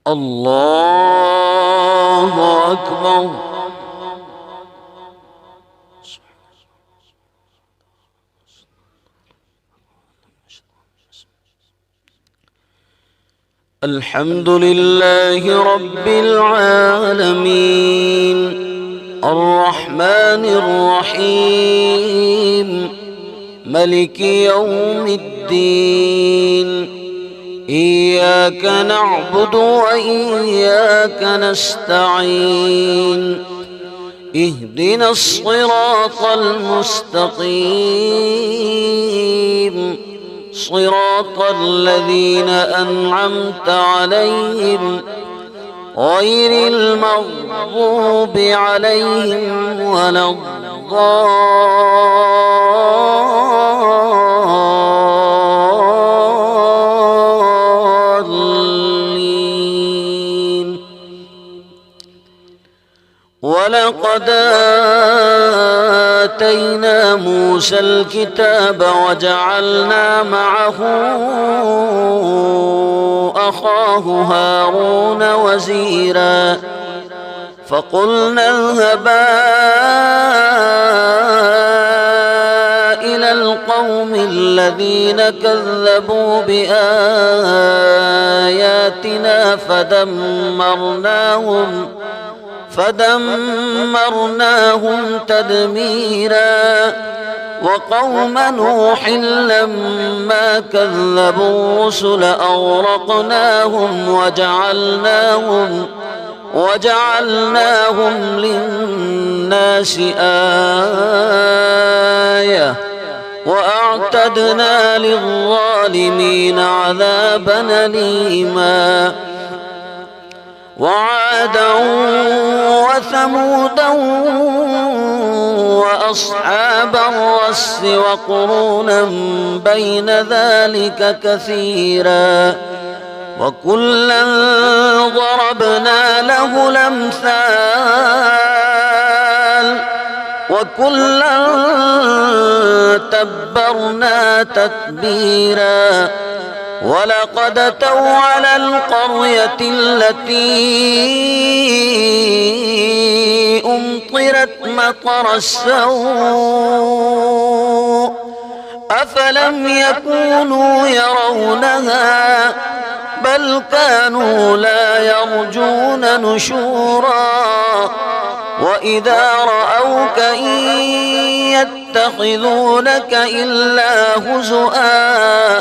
الله أكبر. الحمد لله رب العالمين الرحمن الرحيم ملك يوم الدين إياك نعبد وإياك نستعين اهدنا الصراط المستقيم صراط الذين أنعمت عليهم غير المغضوب عليهم ولا الضالين. ولقد آتينا موسى الكتاب وجعلنا معه أخاه هارون وزيرا فقلنا اذهبا إلى القوم الذين كذبوا بآياتنا فدمرناهم تدميرا. وقوم نوح لما كذبوا الرسل أغرقناهم وجعلناهم للناس آية وأعتدنا للظالمين عذابا أليما. وعادا وثمودا وأصحاب الرس وقرونا بين ذلك كثيرا وكلا ضربنا له الأمثال وكلا تبرنا تتبيرا. ولقد أتوا على القرية التي أمطرت مطر السوء أفلم يكونوا يرونها بل كانوا لا يرجون نشورا. وإذا رأوك إن يتخذونك إلا هزؤا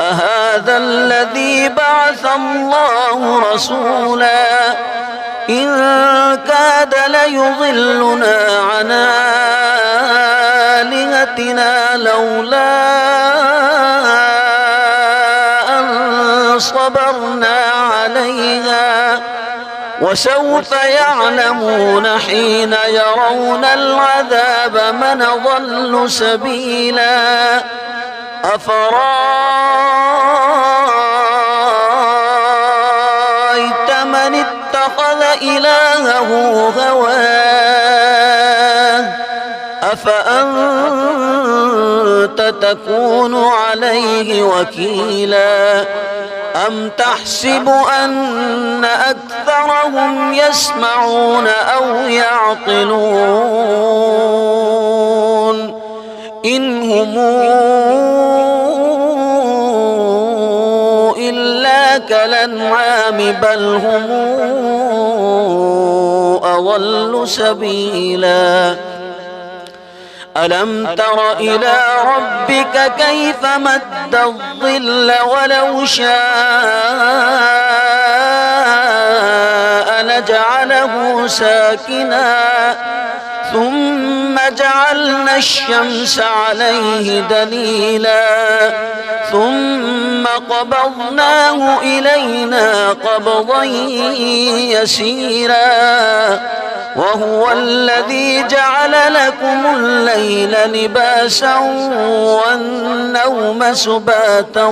أهذا الذي بعث الله رسولا إن كاد ليضلنا عن آلهتنا لولا أن صبرنا عليها وسوف يعلمون حين يرون العذاب من ضل سبيلا. أفرأيت من اتخذ إلهه هواه أفأنت تكون عليه وكيلا. أم تحسب أن أكثرهم يسمعون أو يعقلون إن هم إلا كالأنعام بل هم أضل سبيلا. ألم تر إلى ربك كيف مد الظل ولو شاء لجعله ساكنا ثم جعلنا الشمس عليه دليلا ثم قبضناه إلينا قبضا يسيرا. وهو الذي جعل لكم الليل لباسا والنوم سباتا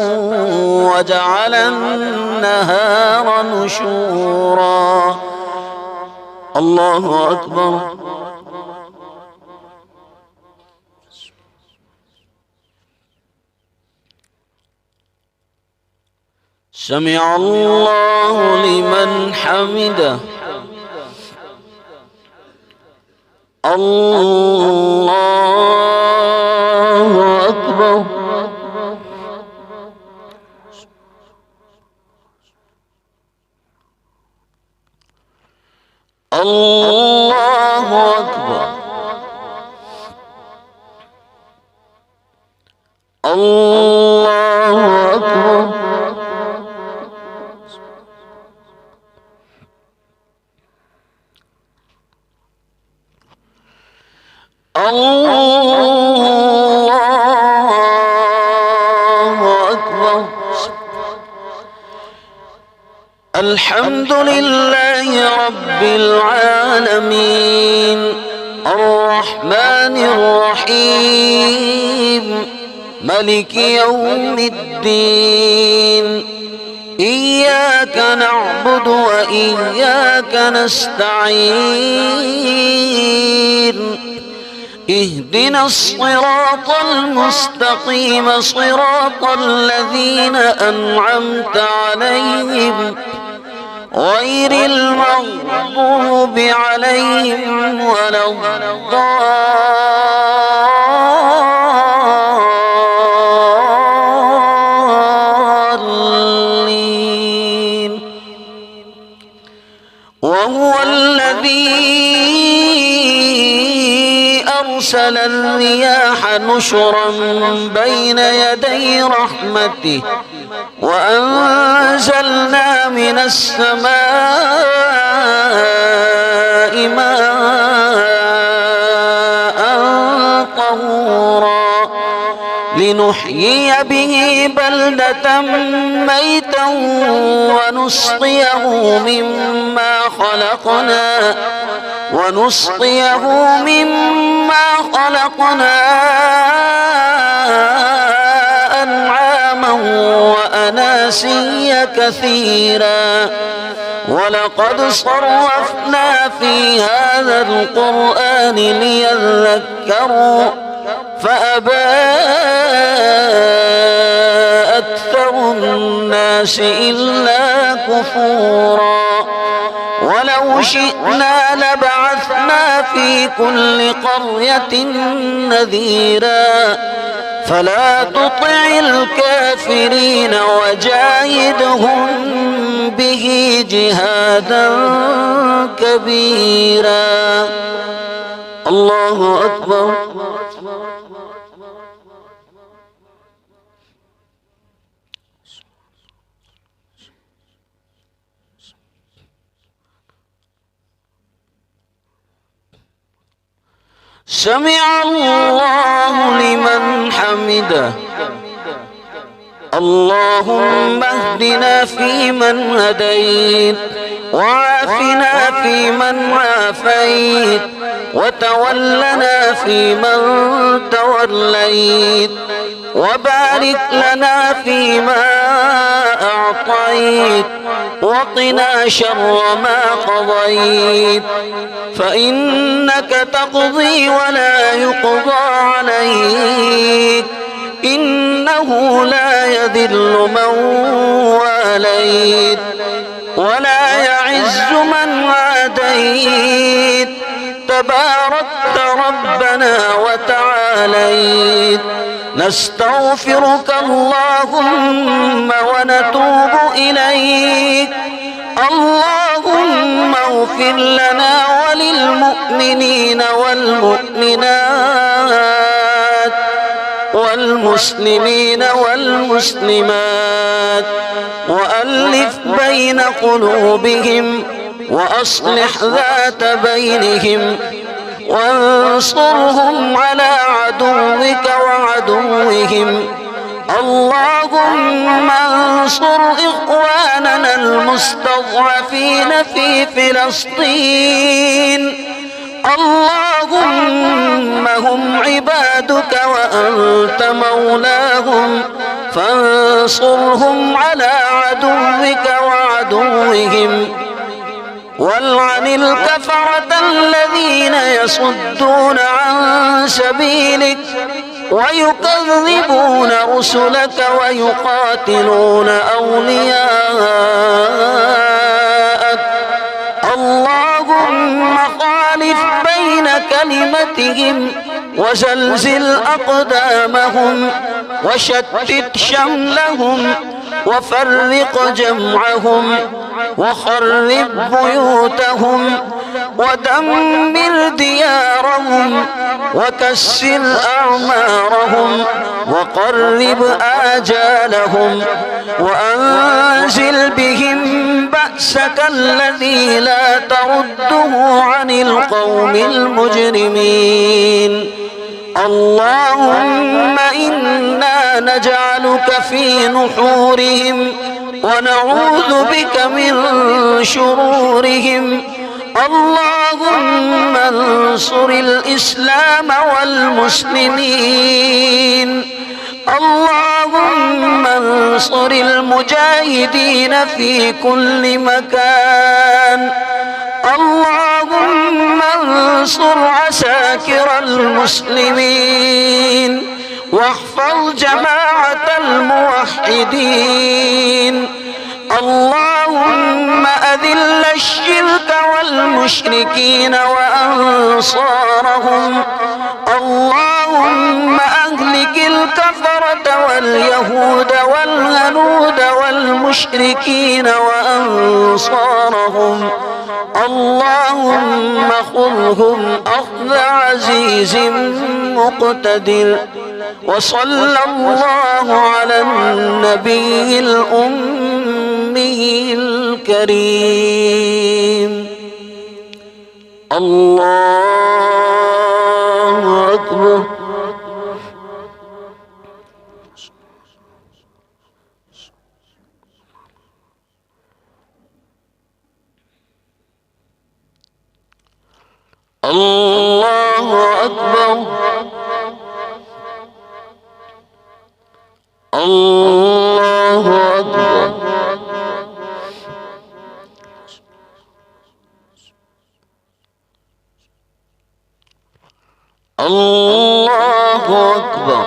وجعل النهار نشورا. الله أكبر. سمع الله لمن حمده. الله أكبر. الله أكبر. الله أكبر. الله أكبر. الحمد لله رب العالمين الرحمن الرحيم ملك يوم الدين إياك نعبد وإياك نستعين اهدنا الصراط المستقيم صراط الذين أنعمت عليهم غير المغضوب عليهم ولا الضالين. وهو الذي أرسل الرياح نشرا بين يدي رحمته وأنزلنا من السماء ماء طهورا لنحيي به بلدة ميتا ونسقيه مما خلقنا أنعاما وأناسيا كثيرا ولقد صرفنا في هذا القرآن ليذكروا فأبى أكثر الناس إلا كفورا ولو شئنا لبعثنا في كل قرية نذيرا فلا تطع الكافرين وجاهدهم به جهادا كبيرا. الله أكبر. سمع الله لمن حمده. اللهم اهدنا فيمن هديت وعافنا فيمن عافيت وتولنا فيمن توليت وبارك لنا فيما أعطيت وقنا شر ما قضيت فإنك تقضي ولا يقضى عليك إنه لا يذل من واليت ولا يعز من عاديت تباركت ربنا وتعاليت. نستغفرك اللهم ونتوب إليك. اللهم اغفر لنا وللمؤمنين والمؤمنات والمسلمين والمسلمات وألف بين قلوبهم وأصلح ذات بينهم وانصرهم على عدوك وعدوهم. اللهم انصر إخواننا المستضعفين في فلسطين. اللهم هم عبادك وأنت مولاهم فانصرهم على عدوك وعدوهم. والعن الكفرة الذين يصدون عن سبيلك ويكذبون رسلك ويقاتلون أولياءك. اللهم خالف بين كلمتهم وزلزل أقدامهم وشتت شملهم وفرق جمعهم وخرب بيوتهم ودمر ديارهم وكسر أعمارهم وقرب آجالهم وأنزل بهم بأسك الذي لا ترده عن القوم المجرمين. اللهم إنا نجعلك في نحورهم ونعوذ بك من شرورهم. اللهم انصر الإسلام والمسلمين. اللهم انصر المجاهدين في كل مكان. اللهم انصر عساكر المسلمين واحفظ جماعة الموحدين. اللهم أذل الشرك والمشركين وأنصارهم. اللهم أهلك الكفرة واليهود والهنود والمشركين وأنصارهم. اللهم خذهم أخذ عزيز مقتدر. وصلى الله على النبي الأمي الكريم. الله أكبر. الله أكبر. الله أكبر. الله أكبر.